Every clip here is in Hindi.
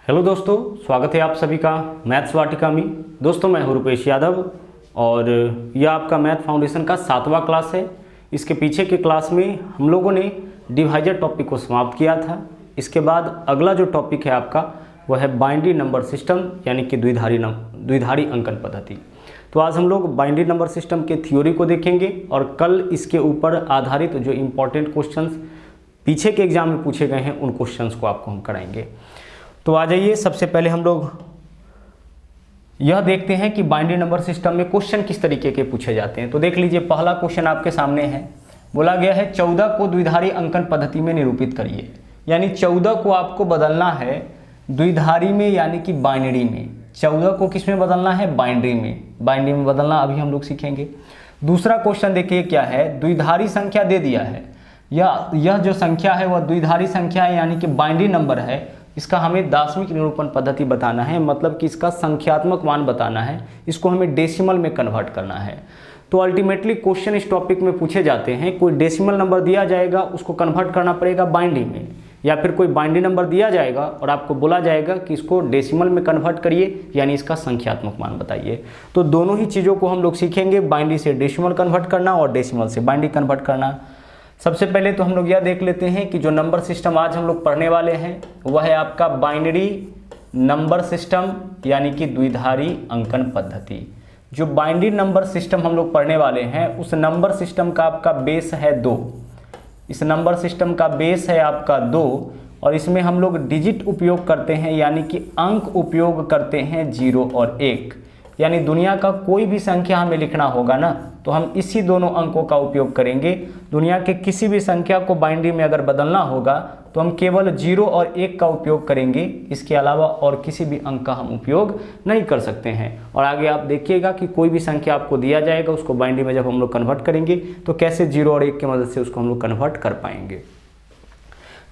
हेलो दोस्तों, स्वागत है आप सभी का मैथ्स वाटिका में। दोस्तों मैं हूं रुपेश यादव और यह आपका मैथ फाउंडेशन का 7वां क्लास है। इसके पीछे के क्लास में हम लोगों ने डिवाइजर टॉपिक को समाप्त किया था। इसके बाद अगला जो टॉपिक है आपका वह है बाइनरी नंबर सिस्टम यानी कि द्विधारी अंकन पद्धति। तो आज हम लोग बाइनरी नंबर सिस्टम के थ्योरी को देखेंगे और कल इसके ऊपर आधारित जो इम्पोर्टेंट क्वेश्चंस पीछे के एग्जाम में पूछे गए हैं उन क्वेश्चंस को आपको हम कराएंगे। तो आ जाइए, सबसे पहले हम लोग यह देखते हैं कि बाइनरी नंबर सिस्टम में क्वेश्चन किस तरीके के पूछे जाते हैं। तो देख लीजिए, पहला क्वेश्चन आपके सामने है। बोला गया है 14 को द्विधारी अंकन पद्धति में निरूपित करिए। यानी 14 को आपको बदलना है द्विधारी में यानी कि बाइनरी में। 14 को किस में बदलना है? बाइनरी में। बाइनरी में बदलना अभी हम लोग सीखेंगे। दूसरा क्वेश्चन देखिए क्या है, द्विधारी संख्या दे दिया है। यह जो संख्या है वह द्विधारी संख्या है यानी कि बाइनरी नंबर है। इसका हमें दार्शनिक निरूपण पद्धति बताना है, मतलब कि इसका संख्यात्मक मान बताना है। इसको हमें डेसिमल में कन्वर्ट करना है। तो अल्टीमेटली क्वेश्चन इस टॉपिक में पूछे जाते हैं। कोई डेसिमल नंबर दिया जाएगा, उसको कन्वर्ट करना पड़ेगा बाइनरी में, या फिर कोई बाइनरी नंबर दिया जाएगा और आपको बोला जाएगा कि इसको डेसिमल में कन्वर्ट करिए यानी इसका संख्यात्मक मान बताइए। तो दोनों ही चीज़ों को हम लोग सीखेंगे, बाइनरी से डेसिमल कन्वर्ट करना और डेसिमल से बाइनरी कन्वर्ट करना। सबसे पहले तो हम लोग यह देख लेते हैं कि जो नंबर सिस्टम आज हम लोग पढ़ने वाले हैं वह है आपका बाइनरी नंबर सिस्टम यानी कि द्विधारी अंकन पद्धति। जो बाइनरी नंबर सिस्टम हम लोग पढ़ने वाले हैं उस नंबर सिस्टम का आपका बेस है 2। इस नंबर सिस्टम का बेस है आपका 2 और इसमें हम लोग डिजिट उपयोग करते हैं यानी कि अंक उपयोग करते हैं 0 और 1। यानी दुनिया का कोई भी संख्या हमें लिखना होगा ना, तो हम इसी दोनों अंकों का उपयोग करेंगे। दुनिया के किसी भी संख्या को बाइनरी में अगर बदलना होगा तो हम केवल 0 और 1 का उपयोग करेंगे। इसके अलावा और किसी भी अंक का हम उपयोग नहीं कर सकते हैं। और आगे आप देखिएगा कि कोई भी संख्या आपको दिया जाएगा, उसको बाइनरी में जब हम लोग कन्वर्ट करेंगे तो कैसे 0 और 1 की मदद से उसको हम लोग कन्वर्ट कर पाएंगे।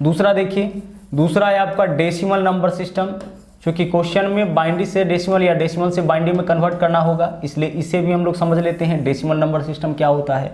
दूसरा देखिए, दूसरा है आपका डेसिमल नंबर सिस्टम। क्योंकि क्वेश्चन में बाइनरी से डेसिमल या डेसिमल से बाइनरी में कन्वर्ट करना होगा, इसलिए इसे भी हम लोग समझ लेते हैं डेसिमल नंबर सिस्टम क्या होता है।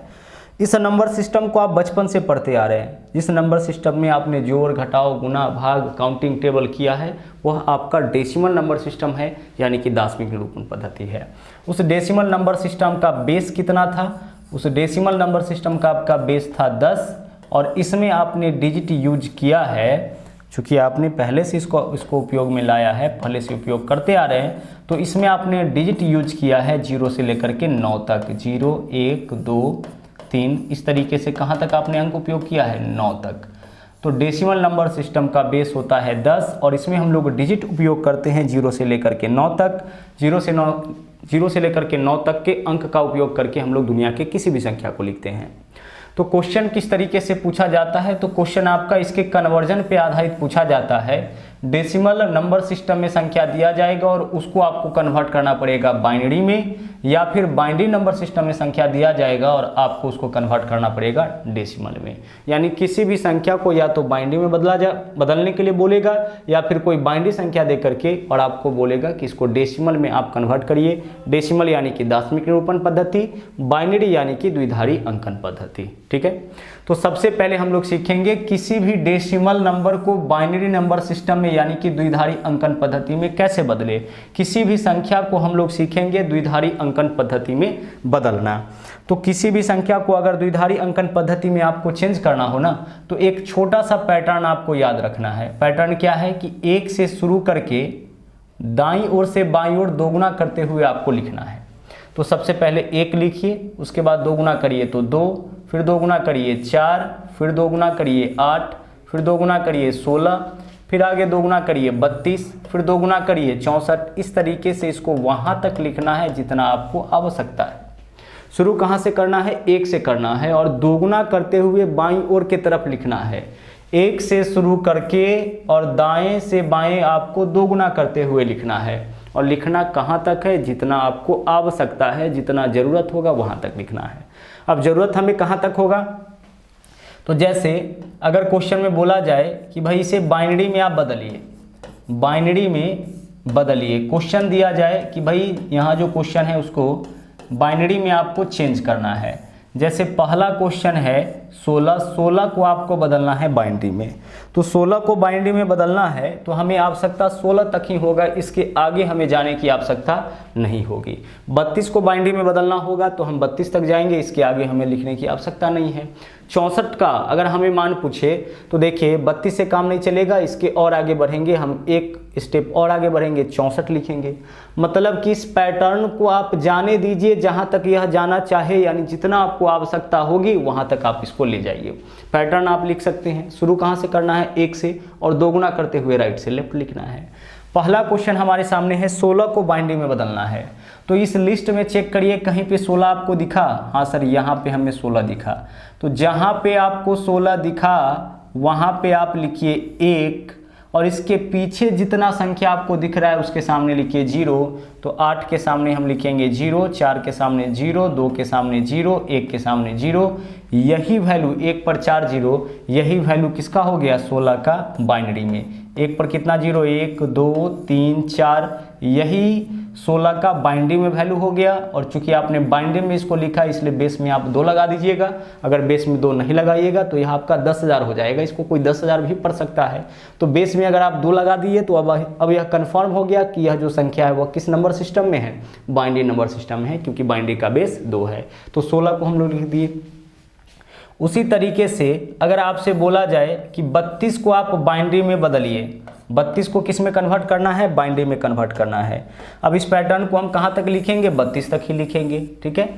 इस नंबर सिस्टम को आप बचपन से पढ़ते आ रहे हैं। जिस नंबर सिस्टम में आपने जोड़, घटाव, गुना, भाग, काउंटिंग टेबल किया है वह आपका डेसिमल नंबर सिस्टम है यानी कि दार्शनिक निरूपण पद्धति है। उस डेसिमल नंबर सिस्टम का बेस कितना था? उस डेसिमल नंबर सिस्टम का आपका बेस था 10 और इसमें आपने डिजिट यूज किया है। चूँकि आपने पहले से इसको उपयोग में लाया है, पहले से उपयोग करते आ रहे हैं, तो इसमें आपने डिजिट यूज किया है 0 से लेकर के 9 तक। 0, 1, 2, 3 इस तरीके से कहाँ तक आपने अंक उपयोग किया है? 9 तक। तो डेसिमल नंबर सिस्टम का बेस होता है 10 और इसमें हम लोग डिजिट उपयोग करते हैं 0 से लेकर के 9 तक। 0 से लेकर के 9 तक के अंक का उपयोग करके हम लोग दुनिया के किसी भी संख्या को लिखते हैं। तो क्वेश्चन किस तरीके से पूछा जाता है? तो क्वेश्चन आपका इसके कन्वर्जन पे आधारित पूछा जाता है। डेसिमल नंबर सिस्टम में संख्या दिया जाएगा और उसको आपको कन्वर्ट करना पड़ेगा बाइनरी में, या फिर बाइनरी नंबर सिस्टम में संख्या दिया जाएगा और आपको उसको कन्वर्ट करना पड़ेगा डेसिमल में। यानी किसी भी संख्या को या तो बाइनरी में बदलने के लिए बोलेगा या फिर कोई बाइनरी संख्या दे करके और आपको बोलेगा कि इसको डेसिमल में आप कन्वर्ट करिए। डेसिमल यानी कि दार्शनिक निरूपण पद्धति, बाइनरी यानी कि द्विधारी अंकन पद्धति। ठीक है, तो सबसे पहले हम लोग सीखेंगे किसी भी डेसिमल नंबर को बाइनरी नंबर सिस्टम में यानी कि द्विधारी अंकन पद्धति में कैसे बदले। किसी भी संख्या को हम लोग सीखेंगे द्विधारी अंकन पद्धति में बदलना। तो किसी भी संख्या को अगर द्विधारी अंकन पद्धति में आपको चेंज करना हो ना, तो एक छोटा सा पैटर्न आपको याद रखना है। पैटर्न क्या है कि 1 से शुरू करके दाईं ओर से बाईं ओर दोगुना करते हुए आपको लिखना है। तो सबसे पहले 1 लिखिए, उसके बाद दोगुना करिए तो 2, फिर दोगुना करिए 4, फिर दोगुना करिए 8, फिर दोगुना करिए 16, फिर आगे दोगुना करिए 32, फिर दोगुना करिए 64। इस तरीके से इसको वहाँ तक लिखना है जितना आपको आवश्यकता है। शुरू कहाँ से करना है? 1 से करना है और दोगुना करते हुए बाईं ओर की तरफ लिखना है। 1 से शुरू करके और दाएं से बाएं आपको दोगुना करते हुए लिखना है। और लिखना कहाँ तक है? जितना आपको आवश्यकता है, जितना ज़रूरत होगा वहाँ तक लिखना है। अब ज़रूरत हमें कहाँ तक होगा? तो जैसे अगर क्वेश्चन में बोला जाए कि भाई इसे बाइनरी में आप बदलिए, बाइनरी में बदलिए। क्वेश्चन दिया जाए कि भाई यहाँ जो क्वेश्चन है उसको बाइनरी में आपको चेंज करना है। जैसे पहला क्वेश्चन है 16, 16 को आपको बदलना है बाइनरी में, तो 16 को बाइनरी में बदलना है तो हमें आवश्यकता 16 तक ही होगा, इसके आगे हमें जाने की आवश्यकता नहीं होगी। 32 को बाइनरी में बदलना होगा तो हम 32 तक जाएंगे, इसके आगे हमें लिखने की आवश्यकता नहीं है। 64 का अगर हमें मान पूछे तो देखिए 32 से काम नहीं चलेगा, इसके और आगे बढ़ेंगे, हम एक स्टेप और आगे बढ़ेंगे, 64 लिखेंगे। मतलब कि इस पैटर्न को आप जाने दीजिए जहाँ तक यह जाना चाहे, यानी जितना आपको आवश्यकता होगी वहाँ तक आप इसको ले जाइए। पैटर्न आप लिख सकते हैं, शुरू कहाँ से करना है, 1 से, और दोगुना करते हुए राइट से लेफ्ट लिखना है। पहला क्वेश्चन हमारे सामने है 16 को बाइनरी में बदलना है, तो इस लिस्ट में चेक करिए कहीं पे 16 आपको दिखा। हाँ सर, यहाँ पे हमें 16 दिखा, तो जहाँ पे आपको 16 दिखा वहाँ पे आप लिखिए 1, और इसके पीछे जितना संख्या आपको दिख रहा है उसके सामने लिखिए 0। तो 8 के सामने हम लिखेंगे 0, 4 के सामने 0, 2 के सामने 0, 1 के सामने 0। यही वैल्यू 1 पर 4 0, यही वैल्यू किसका हो गया, 16 का बाइनरी में। 1 पर कितना 0, 1 2 3 4, यही 16 का बाइनरी में वैल्यू हो गया। और चूंकि आपने बाइनरी में इसको लिखा इसलिए बेस में आप 2 लगा दीजिएगा। अगर बेस में 2 नहीं लगाइएगा तो यह आपका 10,000 हो जाएगा, इसको कोई 10,000 भी पढ़ सकता है। तो बेस में अगर आप 2 लगा दिए तो अब यह कंफर्म हो गया कि यह जो संख्या है वह किस नंबर सिस्टम में है, बाइनरी नंबर सिस्टम में है, क्योंकि बाइनरी का बेस 2 है। तो 16 को हम लोग लिख दिए। उसी तरीके से अगर आपसे बोला जाए कि 32 को आप बाइनरी में बदलिए, 32 को किस में कन्वर्ट करना है, बाइनरी में कन्वर्ट करना है। अब इस पैटर्न को हम कहाँ तक लिखेंगे, 32 तक ही लिखेंगे, ठीक है।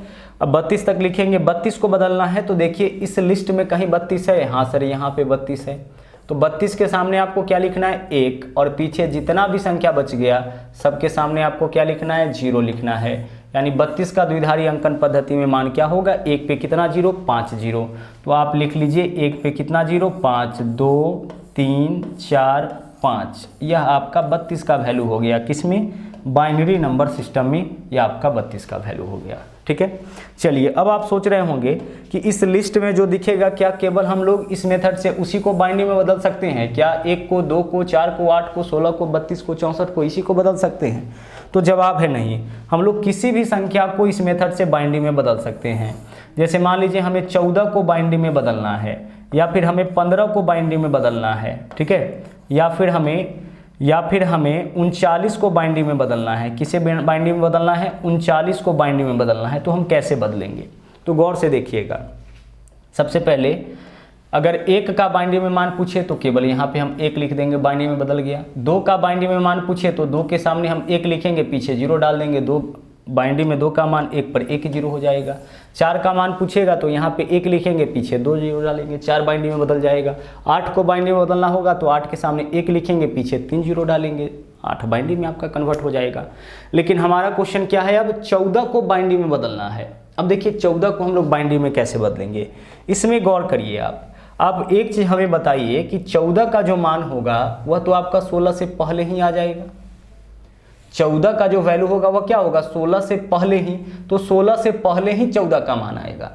अब 32 तक लिखेंगे, 32 को बदलना है तो देखिए इस लिस्ट में कहीं 32 है, हाँ सर यहाँ पे 32 है, तो 32 के सामने आपको क्या लिखना है, 1, और पीछे जितना भी संख्या बच गया सबके सामने आपको क्या लिखना है, 0 लिखना है। यानी 32 का द्विधारी अंकन पद्धति में मान क्या होगा, 1 पे कितना 0, 5 0। तो आप लिख लीजिए 1 पे कितना 0, 5, 2 3 4 5, यह आपका 32 का वैल्यू हो गया, किसमें, बाइनरी नंबर सिस्टम में यह आपका 32 का वैल्यू हो गया, ठीक है। चलिए अब आप सोच रहे होंगे कि इस लिस्ट में जो दिखेगा क्या केवल हम लोग इस मेथड से उसी को बाइनरी में बदल सकते हैं क्या, 1 को 2 को 4 को 8 को 16 को 32 को 64 को इसी को बदल सकते हैं? तो जवाब है नहीं, हम लोग किसी भी संख्या को इस मेथड से बाइनरी में बदल सकते हैं। जैसे मान लीजिए हमें 14 को बाइनरी में बदलना है, या फिर हमें 15 को बाइनरी में बदलना है, ठीक है, या फिर हमें 39 को बाइनरी में बदलना है। किसे बाइनरी में बदलना है, 39 को बाइनरी में बदलना है। तो हम कैसे बदलेंगे, तो गौर से देखिएगा। सबसे पहले अगर 1 का बाइनरी में मान पूछे तो केवल यहाँ पे हम 1 लिख देंगे, बाइनरी में बदल गया। 2 का बाइनरी में मान पूछे तो 2 के सामने हम 1 लिखेंगे, पीछे 0 डाल देंगे, 2 बाइनरी में 2 का मान 1 पर 1 0 हो जाएगा। 4 का मान पूछेगा तो यहाँ पे 1 लिखेंगे, पीछे 2 0 डालेंगे, 4 बाइनरी में बदल जाएगा। 8 को बाइनरी में बदलना होगा तो 8 के सामने 1 लिखेंगे, पीछे 3 0 डालेंगे, 8 बाइनरी में आपका कन्वर्ट हो जाएगा। लेकिन हमारा क्वेश्चन क्या है, अब 14 को बाइनरी में बदलना है। अब देखिए 14 को हम लोग बाइनरी में कैसे बदलेंगे, इसमें गौर करिए आप एक चीज़ हमें बताइए कि 14 का जो मान होगा वह तो आपका 16 से पहले ही आ जाएगा। 14 का जो वैल्यू होगा वह क्या होगा, 16 से पहले ही, तो 16 से पहले ही 14 का मान आएगा।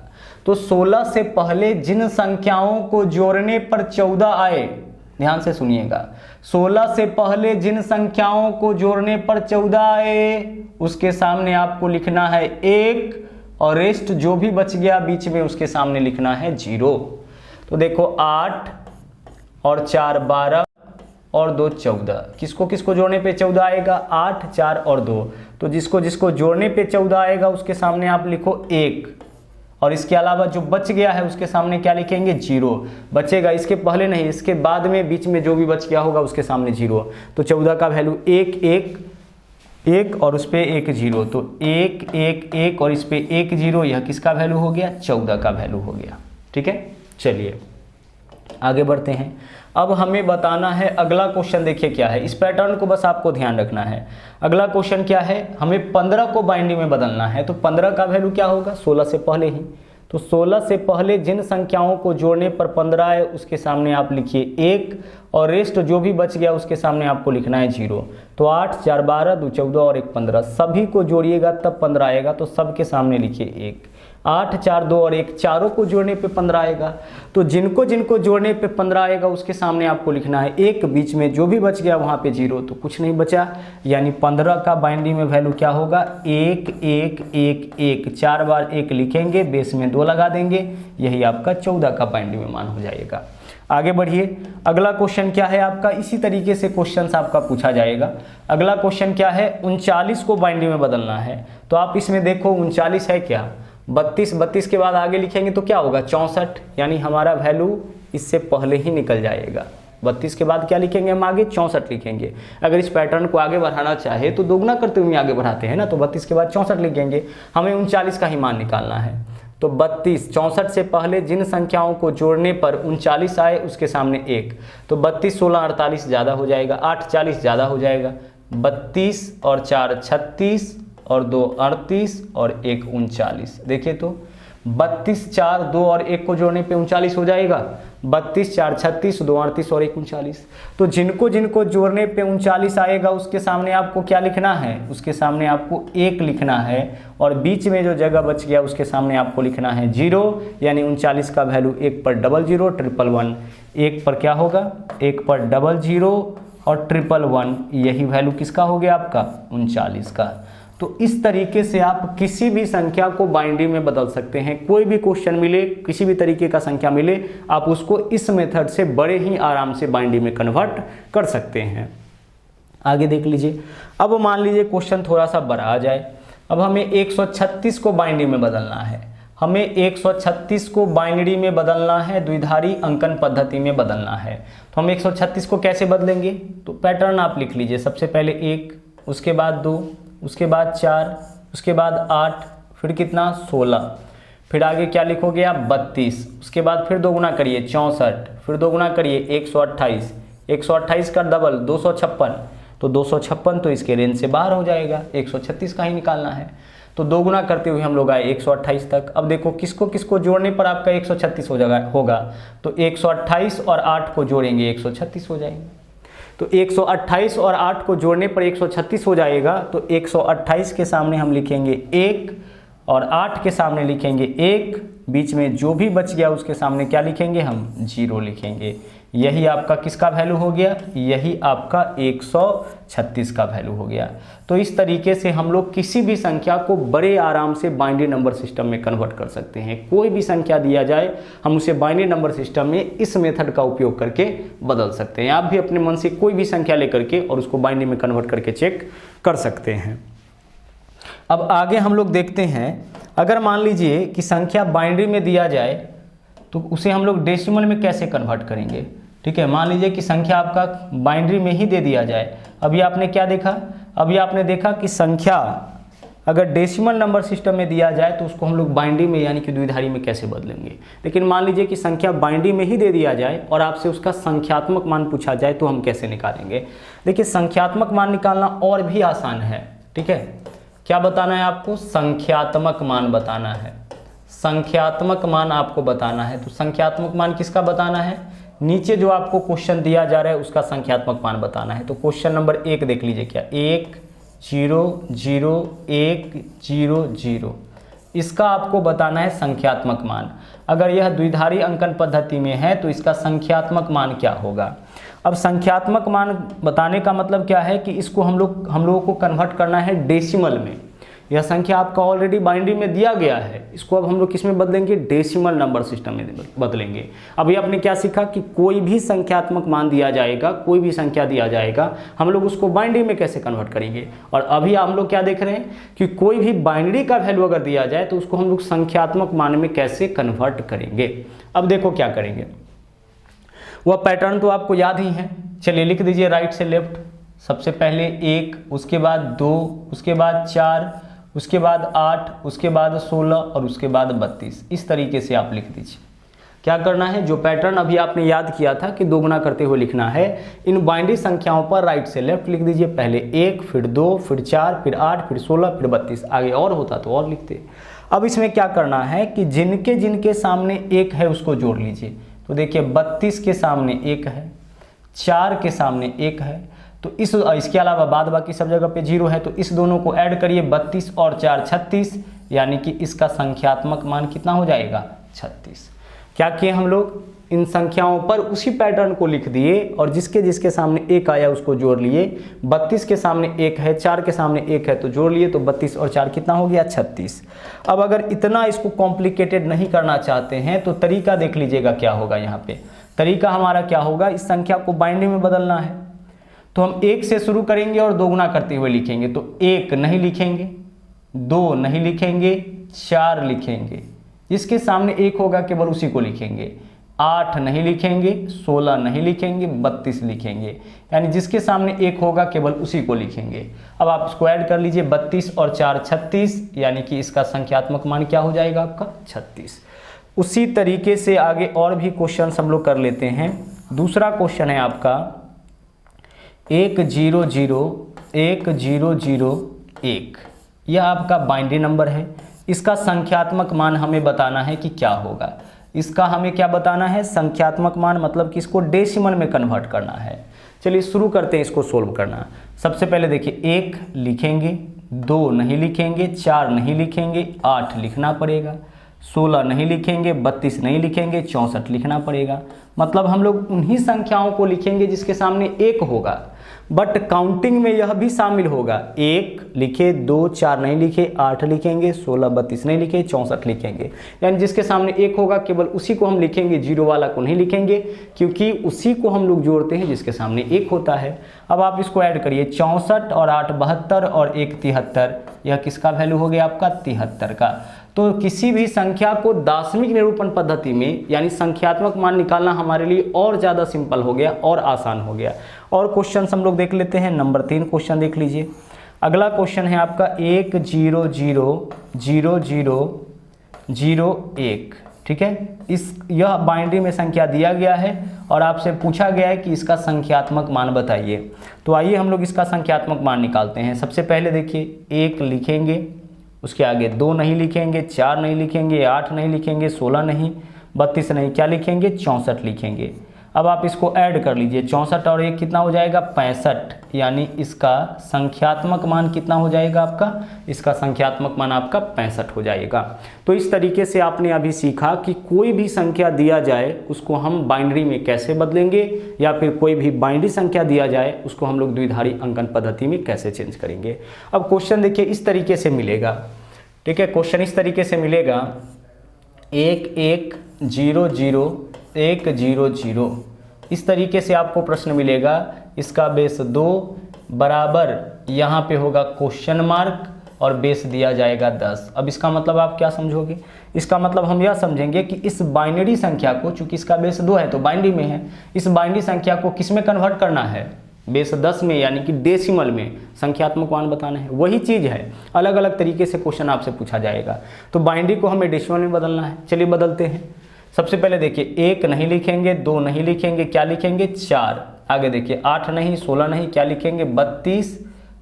तो 16 से पहले जिन संख्याओं को जोड़ने पर 14 आए, ध्यान से सुनिएगा, 16 से पहले जिन संख्याओं को जोड़ने पर 14 आए उसके सामने आपको लिखना है 1, और रेस्ट जो भी बच गया बीच में उसके सामने लिखना है 0। तो देखो 8 और 4 12 और 2 14, किसको किसको जोड़ने पे 14 आएगा, 8 4 और 2। तो जिसको जिसको जोड़ने पे 14 आएगा उसके सामने आप लिखो 1, और इसके अलावा जो बच गया है उसके सामने क्या लिखेंगे, 0 बचेगा। इसके पहले नहीं, इसके बाद में बीच में जो भी बच गया होगा उसके सामने 0। तो 14 का वैल्यू 1 1 1 और उस पर 1 0, तो 1 1 1 और इस पर 1 0, यह किसका वैल्यू हो गया, 14 का वैल्यू हो गया, ठीक है। चलिए आगे बढ़ते हैं। अब हमें बताना है अगला क्वेश्चन, देखिए क्या है, इस पैटर्न को बस आपको ध्यान रखना है। अगला क्वेश्चन क्या है, हमें 15 को बाइनरी में बदलना है। तो 15 का वैल्यू क्या होगा, 16 से पहले ही। तो 16 से पहले जिन संख्याओं को जोड़ने पर 15 आए उसके सामने आप लिखिए 1, और रेस्ट जो भी बच गया उसके सामने आपको लिखना है 0। तो 8 4 12 2 14 और 1 15, सभी को जोड़िएगा तब 15 आएगा, तो सबके सामने लिखिए 1। 8, 4, 2 और 1 चारों को जोड़ने पे 15 आएगा। तो जिनको जिनको जोड़ने पे 15 आएगा उसके सामने आपको लिखना है 1, बीच में जो भी बच गया वहाँ पे 0, तो कुछ नहीं बचा। यानी 15 का बाइनरी में वैल्यू क्या होगा, 1 1 1 1, 4 बार 1 लिखेंगे, बेस में 2 लगा देंगे, यही आपका 14 का बाइनरी में मान हो जाएगा। आगे बढ़िए, अगला क्वेश्चन क्या है आपका, इसी तरीके से क्वेश्चंस आपका पूछा जाएगा। अगला क्वेश्चन क्या है, 39 को बाइनरी में बदलना है। तो आप इसमें देखो 39 है क्या, 32, 32 के बाद आगे लिखेंगे तो क्या होगा 64, यानी हमारा वैल्यू इससे पहले ही निकल जाएगा। 32 के बाद क्या लिखेंगे हम आगे, 64 लिखेंगे। अगर इस पैटर्न को आगे बढ़ाना चाहे तो दोगुना करते हुए आगे बढ़ाते हैं ना, तो 32 के बाद 64 लिखेंगे, हमें 39 का ही मान निकालना है। तो 32, 64 से पहले जिन संख्याओं को जोड़ने पर 39 आए उसके सामने 1, तो 32, 16, 48 ज़्यादा हो जाएगा, 8, 40 ज़्यादा हो जाएगा, 32 और 4 36 और 2 38 और 1 39। देखिए तो 32, 4, 2 और 1 को जोड़ने पे 39 हो जाएगा, 32, 4 36, 2 38 और 1 39। तो जिनको जिनको जोड़ने पे 39 आएगा उसके सामने आपको क्या लिखना है, उसके सामने आपको 1 लिखना है, और बीच में जो जगह बच गया उसके सामने आपको लिखना है 0, यानी 39 का वैल्यू 1 पर 00 111, 1 पर क्या होगा, 1 पर 00 और 111, यही वैल्यू किसका हो गया आपका 39 का। तो इस तरीके से आप किसी भी संख्या को बाइनरी में बदल सकते हैं। कोई भी क्वेश्चन मिले, किसी भी तरीके का संख्या मिले, आप उसको इस मेथड से बड़े ही आराम से बाइनरी में कन्वर्ट कर सकते हैं। आगे देख लीजिए, अब मान लीजिए क्वेश्चन थोड़ा सा बड़ा आ जाए। अब हमें 136 को बाइनरी में बदलना है, हमें 136 को बाइनरी में बदलना है, द्विधारी अंकन पद्धति में बदलना है। तो हम 136 को कैसे बदलेंगे, तो पैटर्न आप लिख लीजिए। सबसे पहले 1, उसके बाद 2, उसके बाद 4, उसके बाद 8, फिर कितना 16, फिर आगे क्या लिखोगे आप 32, उसके बाद फिर दोगुना करिए 64, फिर दोगुना करिए 128, 128 का डबल 256, तो 256 तो इसके रेंज से बाहर हो जाएगा, 136 का ही निकालना है। तो दोगुना करते हुए हम लोग आए 128 तक। अब देखो किसको किसको जोड़ने पर आपका 136 हो जाएगा होगा, तो 128 और 8 को जोड़ेंगे 136 हो जाएंगे। तो 128 और 8 को जोड़ने पर 136 हो जाएगा। तो 128 के सामने हम लिखेंगे 1 और 8 के सामने लिखेंगे 1, बीच में जो भी बच गया उसके सामने क्या लिखेंगे हम 0 लिखेंगे। यही आपका किसका वैल्यू हो गया, यही आपका 136 का वैल्यू हो गया। तो इस तरीके से हम लोग किसी भी संख्या को बड़े आराम से बाइनरी नंबर सिस्टम में कन्वर्ट कर सकते हैं। कोई भी संख्या दिया जाए हम उसे बाइनरी नंबर सिस्टम में इस मेथड का उपयोग करके बदल सकते हैं। आप भी अपने मन से कोई भी संख्या लेकर के और उसको बाइनरी में कन्वर्ट करके चेक कर सकते हैं। अब आगे हम लोग देखते हैं, अगर मान लीजिए कि संख्या बाइनरी में दिया जाए तो उसे हम लोग डेसिमल में कैसे कन्वर्ट करेंगे। ठीक है, मान लीजिए कि संख्या आपका बाइनरी में ही दे दिया जाए। अभी आपने क्या देखा, अभी आपने देखा कि संख्या अगर डेसिमल नंबर सिस्टम में दिया जाए तो उसको हम लोग बाइनरी में यानी कि द्विधारी में कैसे बदलेंगे। लेकिन मान लीजिए कि संख्या बाइनरी में ही दे दिया जाए और आपसे उसका संख्यात्मक मान पूछा जाए तो हम कैसे निकालेंगे। देखिए संख्यात्मक मान निकालना और भी आसान है। ठीक है, क्या बताना है आपको, संख्यात्मक मान बताना है। संख्यात्मक मान आपको बताना है। तो संख्यात्मक मान किसका बताना है, नीचे जो आपको क्वेश्चन दिया जा रहा है उसका संख्यात्मक मान बताना है। तो क्वेश्चन नंबर 1 देख लीजिए, क्या 1 0 0 1 0 0, इसका आपको बताना है संख्यात्मक मान। अगर यह द्विधारी अंकन पद्धति में है तो इसका संख्यात्मक मान क्या होगा। अब संख्यात्मक मान बताने का मतलब क्या है कि इसको हम लोगों को कन्वर्ट करना है डेसिमल में। यह संख्या आपका ऑलरेडी बाइनरी में दिया गया है, इसको अब हम लोग किस में बदलेंगे, डेसिमल नंबर सिस्टम में बदलेंगे। अभी आपने क्या सीखा कि कोई भी संख्यात्मक मान दिया जाएगा, कोई भी संख्या दिया जाएगा, हम लोग उसको बाइनरी में कैसे कन्वर्ट करेंगे। और अभी हम लोग क्या देख रहे हैं कि कोई भी बाइनरी का वैल्यू अगर दिया जाए तो उसको हम लोग संख्यात्मक मान में कैसे कन्वर्ट करेंगे। अब देखो क्या करेंगे, वह पैटर्न तो आपको याद ही है। चलिए लिख दीजिए राइट से लेफ्ट। सबसे पहले 1, उसके बाद 2, उसके बाद 4, उसके बाद 8, उसके बाद 16 और उसके बाद 32। इस तरीके से आप लिख दीजिए। क्या करना है, जो पैटर्न अभी आपने याद किया था कि दोगुना करते हुए लिखना है, इन बाइनरी संख्याओं पर राइट से लेफ्ट लिख दीजिए। पहले 1, फिर 2, फिर 4, फिर 8, फिर 16, फिर 32। आगे और होता तो और लिखते। अब इसमें क्या करना है कि जिनके जिनके सामने 1 है उसको जोड़ लीजिए। तो देखिए 32 के सामने 1 है, 4 के सामने 1 है, तो इसके अलावा बाद बाकी सब जगह पे 0 है। तो इस दोनों को ऐड करिए, 32 और 4 36, यानी कि इसका संख्यात्मक मान कितना हो जाएगा 36। क्या किए हम लोग, इन संख्याओं पर उसी पैटर्न को लिख दिए और जिसके जिसके सामने एक आया उसको जोड़ लिए। 32 के सामने एक है, 4 के सामने एक है तो जोड़ लिए, तो 32 और 4 कितना हो गया 36। अब अगर इतना इसको कॉम्प्लिकेटेड नहीं करना चाहते हैं तो तरीका देख लीजिएगा क्या होगा। यहाँ पे तरीका हमारा क्या होगा, इस संख्या को बाइनरी में बदलना है तो हम 1 से शुरू करेंगे और दोगुना करते हुए लिखेंगे। तो 1 नहीं लिखेंगे, 2 नहीं लिखेंगे, 4 लिखेंगे, जिसके सामने 1 होगा केवल उसी को लिखेंगे। 8 नहीं लिखेंगे, 16 नहीं लिखेंगे, 32 लिखेंगे, यानी जिसके सामने 1 होगा केवल उसी को लिखेंगे। अब आप इसको ऐड कर लीजिए, 32 और 4 36, यानी कि इसका संख्यात्मक मान क्या हो जाएगा आपका 36। उसी तरीके से आगे और भी क्वेश्चन हम लोग कर लेते हैं। दूसरा क्वेश्चन है आपका 1001, यह आपका बाइनरी नंबर है। इसका संख्यात्मक मान हमें बताना है कि क्या होगा। इसका हमें क्या बताना है, संख्यात्मक मान, मतलब कि इसको डेसिमल में कन्वर्ट करना है। चलिए शुरू करते हैं इसको सोल्व करना। सबसे पहले देखिए 1 लिखेंगे, 2 नहीं लिखेंगे, 4 नहीं लिखेंगे, 8 लिखना पड़ेगा, 16 नहीं लिखेंगे, 32 नहीं लिखेंगे, 64 लिखना पड़ेगा। मतलब हम लोग उन्हीं संख्याओं को लिखेंगे जिसके सामने 1 होगा, बट काउंटिंग में यह भी शामिल होगा। 1 लिखे, 2 4 नहीं लिखे, 8 लिखेंगे, 16 32 नहीं लिखे, 64 लिखेंगे, यानी जिसके सामने 1 होगा केवल उसी को हम लिखेंगे, जीरो वाला को नहीं लिखेंगे, क्योंकि उसी को हम लोग जोड़ते हैं जिसके सामने 1 होता है। अब आप इसको ऐड करिए, 64 और 8 72 और 1 73, यह किसका वैल्यू हो गया आपका 73 का। तो किसी भी संख्या को दार्शनिक निरूपण पद्धति में यानी संख्यात्मक मान निकालना हमारे लिए और ज़्यादा सिंपल हो गया और आसान हो गया। और क्वेश्चन हम लोग देख लेते हैं। नंबर 3 क्वेश्चन देख लीजिए। अगला क्वेश्चन है आपका 1000001, ठीक है। यह बाइनरी में संख्या दिया गया है और आपसे पूछा गया है कि इसका संख्यात्मक मान बताइए। तो आइए हम लोग इसका संख्यात्मक मान निकालते हैं। सबसे पहले देखिए 1 लिखेंगे, उसके आगे 2 नहीं लिखेंगे, 4 नहीं लिखेंगे, 8 नहीं लिखेंगे, 16 नहीं, 32 नहीं, क्या लिखेंगे 64 लिखेंगे। अब आप इसको ऐड कर लीजिए, 64 और 1 कितना हो जाएगा 65, यानी इसका संख्यात्मक मान कितना हो जाएगा आपका, इसका संख्यात्मक मान आपका 65 हो जाएगा। तो इस तरीके से आपने अभी सीखा कि कोई भी संख्या दिया जाए उसको हम बाइनरी में कैसे बदलेंगे, या फिर कोई भी बाइनरी संख्या दिया जाए उसको हम लोग द्विधारी अंकन पद्धति में कैसे चेंज करेंगे। अब क्वेश्चन देखिए इस तरीके से मिलेगा, ठीक है। क्वेश्चन इस तरीके से मिलेगा 1100,100, इस तरीके से आपको प्रश्न मिलेगा। इसका बेस 2 बराबर यहाँ पे होगा क्वेश्चन मार्क और बेस दिया जाएगा 10। अब इसका मतलब आप क्या समझोगे, इसका मतलब हम यह समझेंगे कि इस बाइनरी संख्या को, चूंकि इसका बेस 2 है तो बाइनरी में है, इस बाइनरी संख्या को किस में कन्वर्ट करना है, बेस 10 में, यानी कि डेसिमल में संख्यात्मक मान बताना है। वही चीज़ है, अलग अलग तरीके से क्वेश्चन आपसे पूछा जाएगा। तो बाइनरी को हमें डेसिमल में बदलना है। चलिए बदलते हैं। सबसे पहले देखिए 1 नहीं लिखेंगे, 2 नहीं लिखेंगे, क्या लिखेंगे 4, आगे देखिए 8 नहीं, 16 नहीं, क्या लिखेंगे 32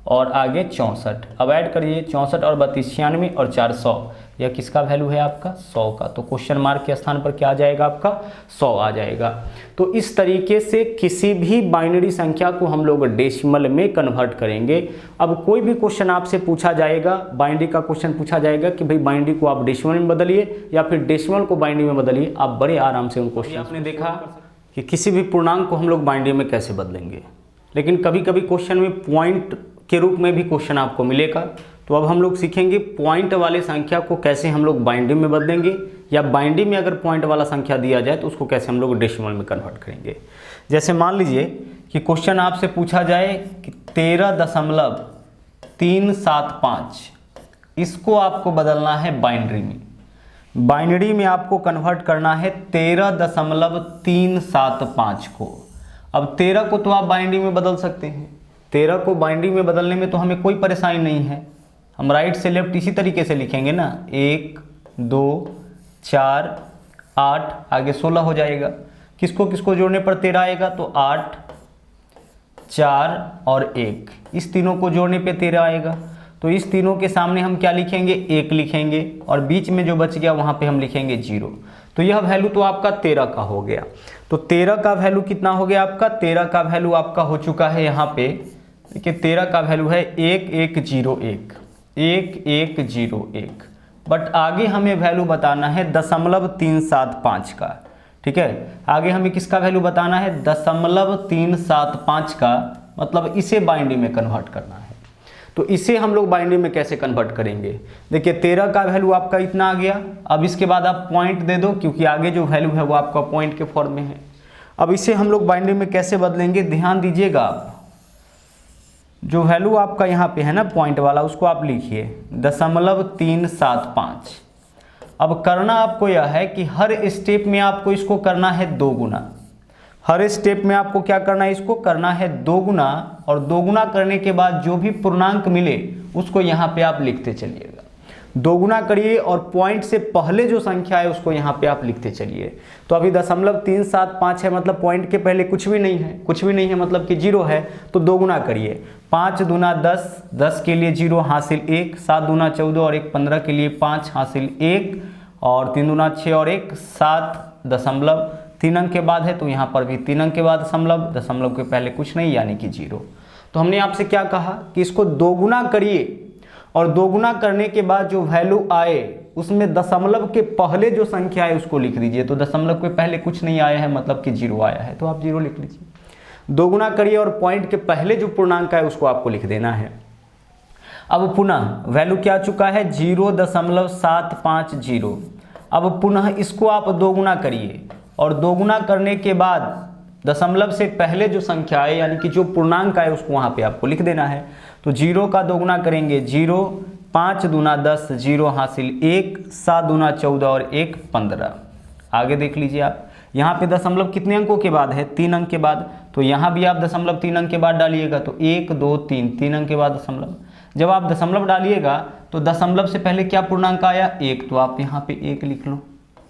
और आगे 64। अब ऐड करिए 64 और 32 96 और 4 100, यह किसका वैल्यू है आपका 100 का। तो क्वेश्चन मार्क के स्थान पर क्या आ जाएगा आपका 100 आ जाएगा। तो इस तरीके से किसी भी बाइनरी संख्या को हम लोग डेसिमल में कन्वर्ट करेंगे। अब कोई भी क्वेश्चन आपसे पूछा जाएगा, बाइनरी का क्वेश्चन पूछा जाएगा कि भाई बाइनरी को आप डेसिमल में बदलिए या फिर डेसिमल को बाइनरी में बदलिए, आप बड़े आराम से उन क्वेश्चन आपने देखा कि किसी भी पूर्णांक को हम लोग बाइनरी में कैसे बदलेंगे। लेकिन कभी कभी क्वेश्चन में पॉइंट के रूप में भी क्वेश्चन आपको मिलेगा। तो अब हम लोग सीखेंगे पॉइंट वाले संख्या को कैसे हम लोग बाइनरी में बदलेंगे, या बाइनरी में अगर पॉइंट वाला संख्या दिया जाए तो उसको कैसे हम लोग डेसिमल में कन्वर्ट करेंगे। जैसे मान लीजिए कि क्वेश्चन आपसे पूछा जाए कि 13.375, इसको आपको बदलना है बाइनरी में। बाइनरी में आपको कन्वर्ट करना है 13.375 को। अब 13 को तो आप बाइनरी में बदल सकते हैं, 13 को बाइनरी में बदलने में तो हमें कोई परेशानी नहीं है। हम राइट से लेफ्ट इसी तरीके से लिखेंगे ना, 1 2 4 8, आगे 16 हो जाएगा। किसको किसको जोड़ने पर 13 आएगा, तो 8 4 और 1, इस तीनों को जोड़ने पे 13 आएगा। तो इस तीनों के सामने हम क्या लिखेंगे 1 लिखेंगे और बीच में जो बच गया वहाँ पे हम लिखेंगे 0। तो यह वैल्यू तो आपका 13 का हो गया। तो 13 का वैल्यू कितना हो गया आपका, 13 का वैल्यू आपका हो चुका है यहाँ पे, देखिए 13 का वैल्यू है 1101, 1101। बट आगे हमें वैल्यू बताना है 0.375 का। ठीक है, आगे हमें किसका वैल्यू बताना है? 0.375 का, मतलब इसे बाइनरी में कन्वर्ट करना है। तो इसे हम लोग बाइनरी में कैसे कन्वर्ट करेंगे? देखिए 13 का वैल्यू आपका इतना आ गया। अब इसके बाद आप पॉइंट दे दो, क्योंकि आगे जो वैल्यू है वो आपका पॉइंट के फॉर्म में है। अब इसे हम लोग बाइनरी में कैसे बदलेंगे, ध्यान दीजिएगा आप। जो वैल्यू आपका यहाँ पे है ना पॉइंट वाला, उसको आप लिखिए 0.375। अब करना आपको यह है कि हर स्टेप में आपको इसको करना है 2 गुना। हर स्टेप में आपको क्या करना है? इसको करना है 2 गुना, और 2 गुना करने के बाद जो भी पूर्णांक मिले उसको यहाँ पे आप लिखते चलिएगा। 2 गुना करिए और पॉइंट से पहले जो संख्या है उसको यहाँ पे आप लिखते चलिए। तो अभी 0.375 है, मतलब पॉइंट के पहले कुछ भी नहीं है, कुछ भी नहीं है मतलब कि 0 है। तो 2 गुना करिए, 5 दूना 10, 10 के लिए 0 हासिल 1, 7 दूना 14 और 1 15 के लिए 5 हासिल 1, और 3 दूना 6 और 1 7 दशमलव 3 अंक के बाद है, तो यहाँ पर भी 3 अंक के बाद दशमलव, दशमलव के पहले कुछ नहीं यानी कि 0। तो हमने आपसे क्या कहा कि इसको 2 गुना करिए, और 2 गुना करने के बाद जो वैल्यू आए उसमें दशमलव के पहले जो संख्या है उसको लिख दीजिए। तो दशमलव के पहले कुछ नहीं आया है, मतलब कि 0 आया है, तो आप 0 लिख लीजिए। 2 गुना करिए और पॉइंट के पहले जो पूर्णांक है उसको आपको लिख देना है। अब पुनः वैल्यू क्या आ चुका है? 0.750। अब पुनः इसको आप 2 गुना करिए, और 2 गुना करने के बाद दशमलव से पहले जो संख्या है यानी कि जो पूर्णांक है उसको वहाँ पे आपको लिख देना है। तो 0 का 2 गुना करेंगे 0, 5 दूना 10, 0 हासिल 1, 7 दूना 14 और 1 15। आगे देख लीजिए आप, यहाँ पे दशमलव कितने अंकों के बाद है? 3 अंक के बाद। तो यहाँ भी आप दशमलव 3 अंक के बाद डालिएगा, तो 1 2 3 अंक के बाद दशमलव। जब आप दशमलव डालिएगा तो दशमलव से पहले क्या पूर्णांक आया? 1, तो आप यहाँ पे 1 लिख लो।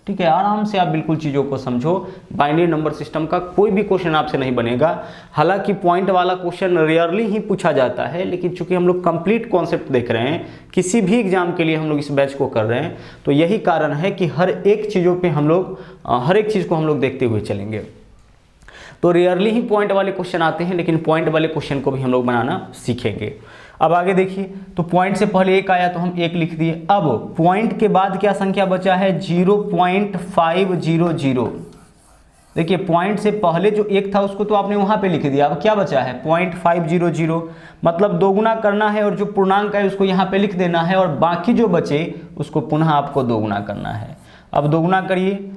ठीक है, आराम से आप बिल्कुल चीज़ों को समझो। बाइनरी नंबर सिस्टम का कोई भी क्वेश्चन आपसे नहीं बनेगा। हालांकि पॉइंट वाला क्वेश्चन रेयरली ही पूछा जाता है, लेकिन चूंकि हम लोग कंप्लीट कॉन्सेप्ट देख रहे हैं, किसी भी एग्जाम के लिए हम लोग इस बैच को कर रहे हैं, तो यही कारण है कि हर एक चीज़ को हम लोग देखते हुए चलेंगे। तो रेयरली ही पॉइंट वाले क्वेश्चन आते हैं, लेकिन पॉइंट वाले क्वेश्चन को भी हम लोग बनाना सीखेंगे। अब आगे देखिए, तो पॉइंट से पहले 1 आया तो हम 1 लिख दिए। अब पॉइंट के बाद क्या संख्या बचा है? 0.500। देखिए पॉइंट से पहले जो 1 था उसको तो आपने वहां पे लिख दिया। अब क्या बचा है? 0.500, मतलब 2 गुना करना है और जो पूर्णांक है उसको यहाँ पे लिख देना है, और बाकी जो बचे उसको पुनः आपको 2 गुना करना है। अब 2 गुना करिए,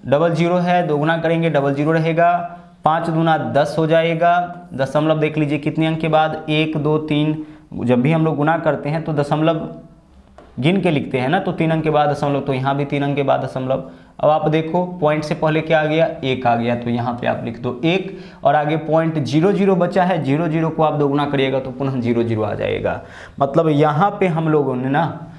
00 है, 2 गुना करेंगे 00 रहेगा, 5 दूना 10 हो जाएगा। दशमलव देख लीजिए कितने अंक के बाद? 1 2 3। जब भी हम लोग गुना करते हैं तो दशमलव गिन के लिखते हैं ना, तो 3 अंक के बाद दशमलव, तो यहाँ भी 3 अंक के बाद दशमलव। अब आप देखो पॉइंट से पहले क्या आ गया? 1 आ गया, तो यहाँ पे आप लिख दो 1, और आगे पॉइंट 00 बचा है, 00 को आप 2 गुना करिएगा तो पुनः 00 आ जाएगा। मतलब यहाँ पे हम लोगों ने ना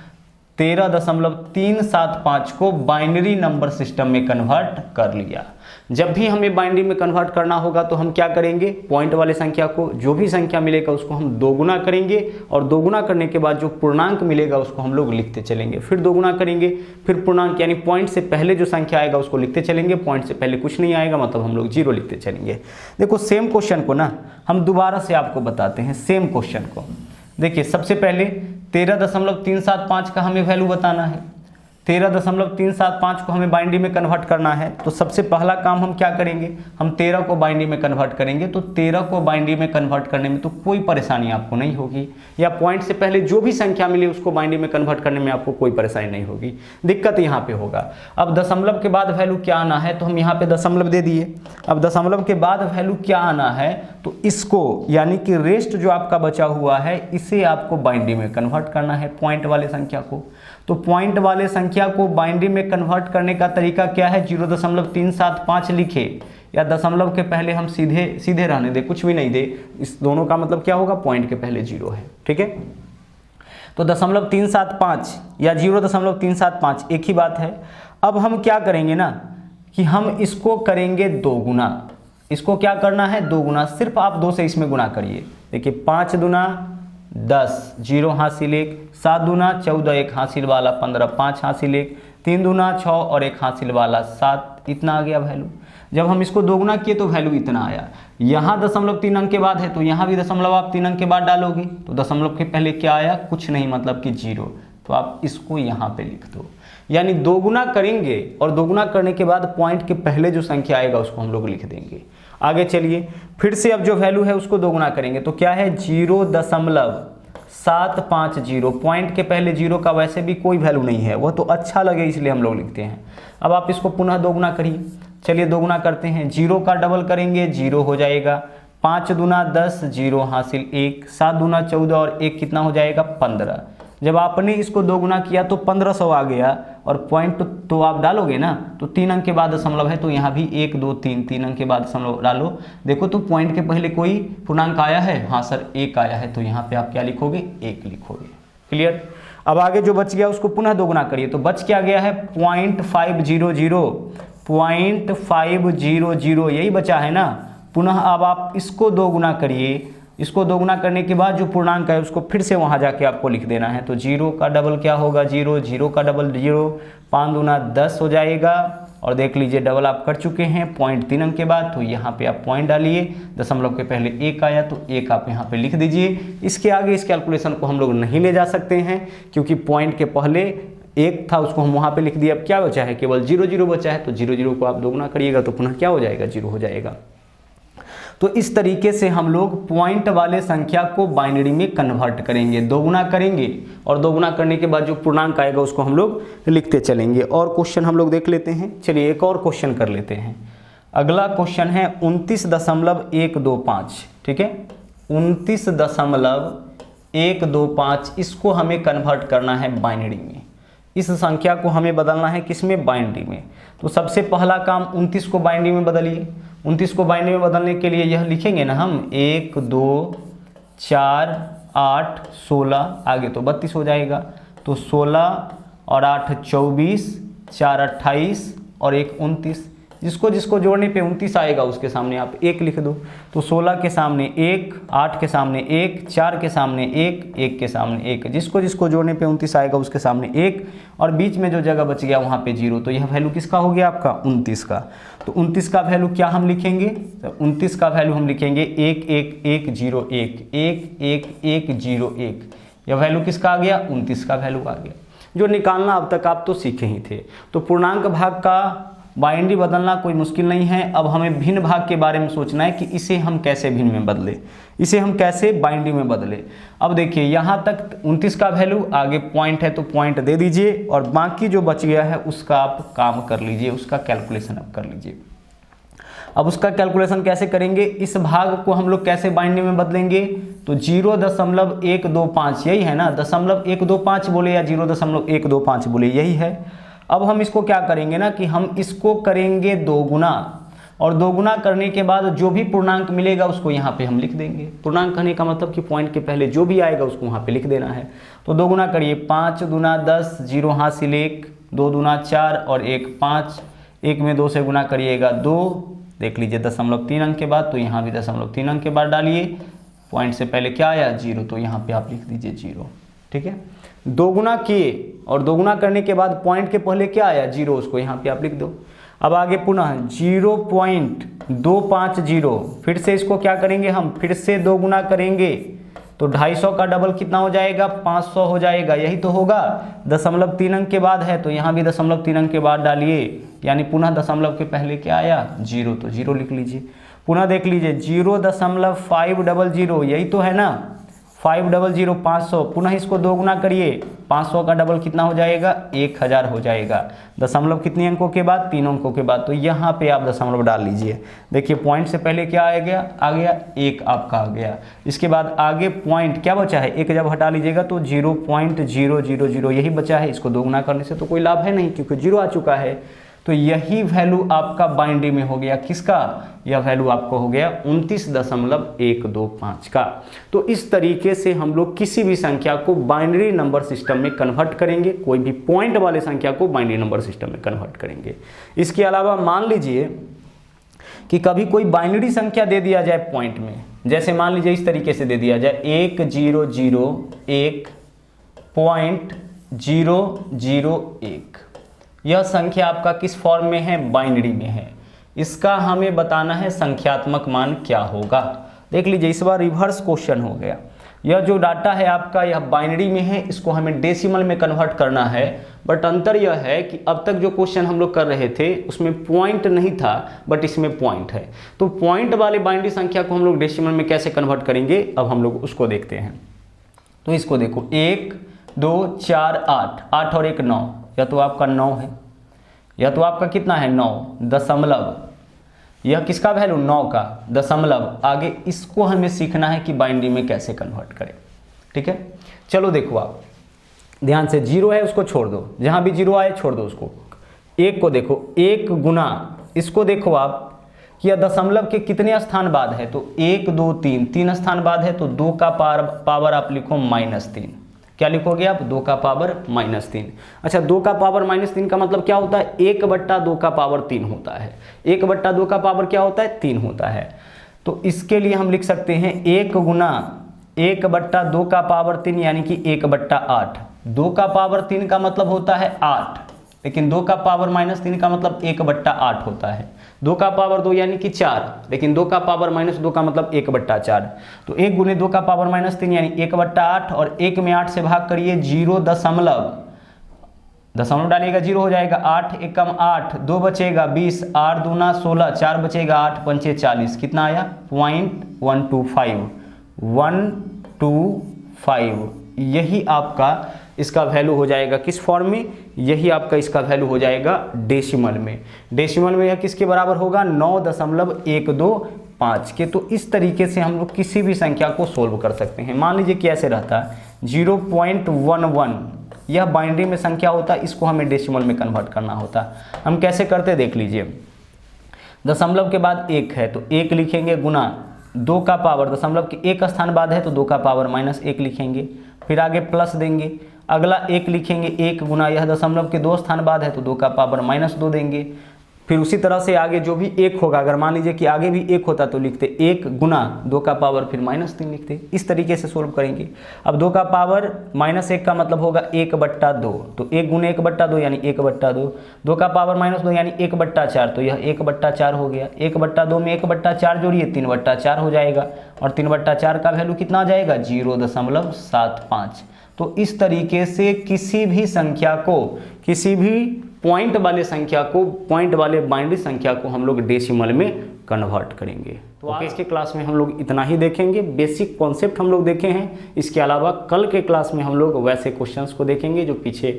13.375 को बाइनरी नंबर सिस्टम में कन्वर्ट कर लिया। जब भी हमें बाइनरी में कन्वर्ट करना होगा तो हम क्या करेंगे? पॉइंट वाले संख्या को, जो भी संख्या मिलेगा उसको हम 2 गुना करेंगे, और 2 गुना करने के बाद जो पूर्णांक मिलेगा उसको हम लोग लिखते चलेंगे। फिर 2 गुना करेंगे, फिर पूर्णांक यानी पॉइंट से पहले जो संख्या आएगा उसको लिखते चलेंगे। पॉइंट से पहले कुछ नहीं आएगा, मतलब हम लोग 0 लिखते चलेंगे। देखो सेम क्वेश्चन को ना हम दोबारा से आपको बताते हैं। सेम क्वेश्चन को देखिए, सबसे पहले 13.375 का हमें वैल्यू बताना है। 13.375 को हमें बाइनरी में कन्वर्ट करना है। तो सबसे पहला काम हम क्या करेंगे? हम 13 को बाइनरी में कन्वर्ट करेंगे। तो 13 को बाइनरी में कन्वर्ट करने में तो कोई परेशानी आपको नहीं होगी, या पॉइंट से पहले जो भी संख्या मिले उसको बाइनरी में कन्वर्ट करने में आपको कोई परेशानी नहीं होगी। दिक्कत यहाँ पे होगा। अब दशमलव के बाद वैल्यू क्या आना है? तो हम यहाँ पे दशमलव दे दिए। अब दशमलव के बाद वैल्यू क्या आना है? तो इसको यानी कि रेस्ट जो आपका बचा हुआ है इसे आपको बाइनरी में कन्वर्ट करना है, पॉइंट वाले संख्या को। तो पॉइंट वाले संख्या को बाइनरी में कन्वर्ट करने का तरीका क्या है? 0.375 लिखे, या दशमलव के पहले हम सीधे रहने दे, कुछ भी नहीं दे। इस दोनों का मतलब क्या होगा? पॉइंट के पहले 0 है। ठीक है, तो 0.375 या 0.375 एक ही बात है। अब हम क्या करेंगे ना कि हम इसको करेंगे 2 गुना। इसको क्या करना है? 2 गुना। सिर्फ आप 2 से इसमें गुना करिए। देखिए 5 दूना 10, 0 हासिल 1, 7 दूना 14, 1 हासिल वाला 15, 5 हासिल 1, 3 दूना 6 और 1 हासिल वाला 7। इतना आ गया वैल्यू। जब हम इसको 2 गुना किए तो वैल्यू इतना आया। यहाँ दशमलव 3 अंक के बाद है, तो यहाँ भी दशमलव आप 3 अंक के बाद डालोगे, तो दशमलव के पहले क्या आया? कुछ नहीं, मतलब कि 0। तो आप इसको यहाँ पे लिख दो, यानी दोगुना करेंगे और दोगुना करने के बाद पॉइंट के पहले जो संख्या आएगा उसको हम लोग लिख देंगे। आगे चलिए, फिर से अब जो वैल्यू है उसको दोगुना करेंगे तो क्या है 0.750। पॉइंट के पहले जीरो का वैसे भी कोई वैल्यू नहीं है, वह तो अच्छा लगे इसलिए हम लोग लिखते हैं। अब आप इसको पुनः दोगुना करिए, चलिए दोगुना करते हैं। 0 का डबल करेंगे 0 हो जाएगा, 5 दूना 10, 0 हासिल 1, 7 दूना 14 और 1 कितना हो जाएगा 15। जब आपने इसको दोगुना किया तो 1500 आ गया और पॉइंट तो आप डालोगे ना, तो 3 अंक के बाद दशमलव है तो यहाँ भी 1 2 3 अंक के बाद दशमलव डालो। देखो तो पॉइंट के पहले कोई पूर्णांक आया है? हाँ सर 1 आया है, तो यहाँ पे आप क्या लिखोगे 1 लिखोगे। क्लियर। अब आगे जो बच गया उसको पुनः दोगुना करिए, तो बच क्या गया है 0.500 यही बचा है ना। पुनः अब आप इसको दोगुना करिए, इसको दोगुना करने के बाद जो पूर्णांक है उसको फिर से वहाँ जाके आपको लिख देना है। तो 0 का डबल क्या होगा 0, 0 का डबल 0, 5 दूना 10 हो जाएगा और देख लीजिए डबल आप कर चुके हैं पॉइंट 3 अंक के बाद, तो यहाँ पे आप पॉइंट डालिए, दशमलव के पहले 1 आया तो 1 आप यहाँ पे लिख दीजिए। इसके आगे इस कैलकुलेशन को हम लोग नहीं ले जा सकते हैं क्योंकि पॉइंट के पहले 1 था उसको हम वहाँ पे लिख दिए। अब क्या बचा है केवल 0 0 बचा है, तो 0 0 को आप दोगुना करिएगा तो पुनः क्या हो जाएगा 0 हो जाएगा। तो इस तरीके से हम लोग पॉइंट वाले संख्या को बाइनरी में कन्वर्ट करेंगे, दोगुना करेंगे और दोगुना करने के बाद जो पूर्णांक आएगा उसको हम लोग लिखते चलेंगे। और क्वेश्चन हम लोग देख लेते हैं। चलिए एक और क्वेश्चन कर लेते हैं। अगला क्वेश्चन है 29.125। ठीक है, 29.125 इसको हमें कन्वर्ट करना है बाइनरी में। इस संख्या को हमें बदलना है किसमें? बाइनरी में। तो सबसे पहला काम 29 को बाइनरी में बदलिए। 29 को बाइनरी में बदलने के लिए यह लिखेंगे ना हम 1 2 4 8 16, आगे तो 32 हो जाएगा। तो 16 और 8 24, 4 28 और 1 29। जिसको जिसको जोड़ने पे 29 आएगा उसके सामने आप 1 लिख दो। तो 16 के सामने 1, 8 के सामने 1, 4 के सामने 1, 1 के सामने 1। जिसको जिसको जोड़ने पे 29 आएगा उसके सामने 1 और बीच में जो जगह बच गया वहाँ पे 0। तो यह वैल्यू किसका हो गया आपका 29 का। तो 29 का वैल्यू क्या हम लिखेंगे? तो 29 का वैल्यू हम लिखेंगे 11101, 11101। यह वैल्यू किसका आ गया? 29 का वैल्यू आ गया। जो निकालना अब तक आप तो सीखे ही थे। तो पूर्णांक भाग का बाइनरी बदलना कोई मुश्किल नहीं है। अब हमें भिन्न भाग के बारे में सोचना है कि इसे हम कैसे भिन्न में बदले, इसे हम कैसे बाइनरी में बदले। अब देखिए यहाँ तक 29 का वैल्यू, आगे पॉइंट है तो पॉइंट दे दीजिए और बाकी जो बच गया है उसका आप काम कर लीजिए, उसका कैलकुलेशन आप कर लीजिए। अब उसका कैलकुलेशन कैसे करेंगे? इस भाग को हम लोग कैसे बाइनरी में बदलेंगे? तो 0.125 यही है ना, 0.125 बोले या 0.125 बोले, यही है। अब हम इसको क्या करेंगे ना कि हम इसको करेंगे दोगुना और दोगुना करने के बाद जो भी पूर्णांक मिलेगा उसको यहाँ पे हम लिख देंगे। पूर्णांक कहने का मतलब कि पॉइंट के पहले जो भी आएगा उसको वहाँ पे लिख देना है। तो दोगुना करिए, 5 दूना 10, 0 हासिल 1, 2 दूना 4 और 1 5, 1 में 2 से गुना करिएगा 2। देख लीजिए 0.3 अंक के बाद, तो यहाँ भी 0.3 अंक के बाद डालिए। पॉइंट से पहले क्या आया 0, तो यहाँ पे आप लिख दीजिए 0। ठीक है, दोगुना किए और दोगुना करने के बाद पॉइंट के पहले क्या आया 0, उसको यहाँ पे आप लिख दो। अब आगे पुनः 0.250, फिर से इसको क्या करेंगे हम, फिर से दोगुना करेंगे तो 250 का डबल कितना हो जाएगा 500 हो जाएगा, यही तो होगा। 0.3 अंक के बाद है तो यहाँ भी 0.3 अंक के बाद डालिए, यानी पुनः दशमलव के पहले क्या आया 0, तो 0 लिख लीजिए। पुनः देख लीजिए 0.500, यही तो है ना 500, 500। पुनः इसको दोगुना करिए, 500 का डबल कितना हो जाएगा 1000 हो जाएगा। दशमलव कितने अंकों के बाद? 3 अंकों के बाद। तो यहाँ पे आप दशमलव डाल लीजिए। देखिए पॉइंट से पहले क्या आ गया 1 आपका आ गया। इसके बाद आगे पॉइंट क्या बचा है 1 जब हटा लीजिएगा तो 0.000 यही बचा है। इसको दोगुना करने से तो कोई लाभ है नहीं क्योंकि 0 आ चुका है। तो यही वैल्यू आपका बाइनरी में हो गया किसका? यह वैल्यू आपको हो गया 29.125 का। तो इस तरीके से हम लोग किसी भी संख्या को बाइनरी नंबर सिस्टम में कन्वर्ट करेंगे, कोई भी पॉइंट वाले संख्या को बाइनरी नंबर सिस्टम में कन्वर्ट करेंगे। इसके अलावा मान लीजिए कि कभी कोई बाइनरी संख्या दे दिया जाए पॉइंट में, जैसे मान लीजिए इस तरीके से दे दिया जाए 1001.001। यह संख्या आपका किस फॉर्म में है? बाइनरी में है। इसका हमें बताना है संख्यात्मक मान क्या होगा। देख लीजिए इस बार रिवर्स क्वेश्चन हो गया। यह जो डाटा है आपका यह बाइनरी में है, इसको हमें डेसिमल में कन्वर्ट करना है। बट अंतर यह है कि अब तक जो क्वेश्चन हम लोग कर रहे थे उसमें पॉइंट नहीं था, बट इसमें पॉइंट है। तो पॉइंट वाले बाइनरी संख्या को हम लोग डेसिमल में कैसे कन्वर्ट करेंगे, अब हम लोग उसको देखते हैं। तो इसको देखो 1 2 4 8, 8 और 1 9, यह तो आपका 9 है, यह तो आपका कितना है 9 दशमलव, यह किसका वैल्यू 9 का दशमलव। आगे इसको हमें सीखना है कि बाइनरी में कैसे कन्वर्ट करें, ठीक है। चलो देखो आप ध्यान से, 0 है उसको छोड़ दो, जहां भी 0 आए छोड़ दो उसको। 1 को देखो 1 गुना, इसको देखो आप कि यह दशमलव के कितने स्थान बाद है, तो 1 2 3, 3 स्थान बाद है, तो 2 का पावर आप लिखो -3। क्या लिखोगे आप 2 का पावर -3। अच्छा 2 का पावर -3 का मतलब क्या होता है, 1/2 का पावर 3 होता है। 1/2 का पावर क्या होता है 3 होता है। तो इसके लिए हम लिख सकते हैं 1 गुना 1/2 का पावर 3 यानी कि 1/8। 2 का पावर 3 का मतलब होता है 8, लेकिन 2 का पावर -3 का मतलब 1/8 होता है। 2 का पावर 2 यानी कि 4, लेकिन 2 का पावर -2 का मतलब 1/4। तो 1 गुने 2 का पावर -3 यानी 1/8, और 1 में 8 से भाग करिए 0 दशमलव डालिएगा 0 हो जाएगा। 8 एकम 8, 2 बचेगा 20, 8 दूना 16, 4 बचेगा 8 पंचे 40, कितना आया 0.125। यही आपका इसका वैल्यू हो जाएगा किस फॉर्म में, यही आपका इसका वैल्यू हो जाएगा डेसिमल में। डेसिमल में यह किसके बराबर होगा 9.125 के। तो इस तरीके से हम लोग किसी भी संख्या को सोल्व कर सकते हैं। मान लीजिए कि ऐसे रहता है 0.11, यह बाइनरी में संख्या होता है, इसको हमें डेसिमल में कन्वर्ट करना होता। हम कैसे करते देख लीजिए, दशमलव के बाद 1 है तो 1 लिखेंगे, गुना 2 का पावर दशमलव के 1 स्थान बाद है तो 2 का पावर -1 लिखेंगे, फिर आगे प्लस देंगे, अगला 1 लिखेंगे, 1 गुना यह दशमलव के 2 स्थान बाद है तो 2 का पावर -2 देंगे। फिर उसी तरह से आगे जो भी 1 होगा, अगर मान लीजिए कि आगे भी 1 होता तो लिखते 1 गुना 2 का पावर फिर -3 लिखते। इस तरीके से सोल्व करेंगे। अब 2 का पावर -1 का मतलब होगा 1/2, तो 1 गुने 1/2 यानी 1/2। 2 का पावर -2 यानी 1/4, तो यह 1/4 हो गया। 1/2 में 1/4 जोड़िए 3/4 हो जाएगा, और 3/4 का वैल्यू कितना आ जाएगा 0.75। तो इस तरीके से किसी भी संख्या को, किसी भी पॉइंट वाले संख्या को, पॉइंट वाले बाइनरी संख्या को हम लोग डेसिमल में कन्वर्ट करेंगे। तो आज के क्लास में हम लोग इतना ही देखेंगे, बेसिक कॉन्सेप्ट हम लोग देखे हैं। इसके अलावा कल के क्लास में हम लोग वैसे क्वेश्चंस को देखेंगे जो पीछे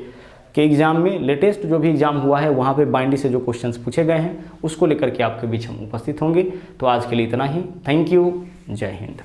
के एग्जाम में, लेटेस्ट जो भी एग्जाम हुआ है वहाँ पे बाइनरी से जो क्वेश्चंस पूछे गए हैं उसको लेकर के आपके बीच हम उपस्थित होंगे। तो आज के लिए इतना ही। थैंक यू, जय हिंद।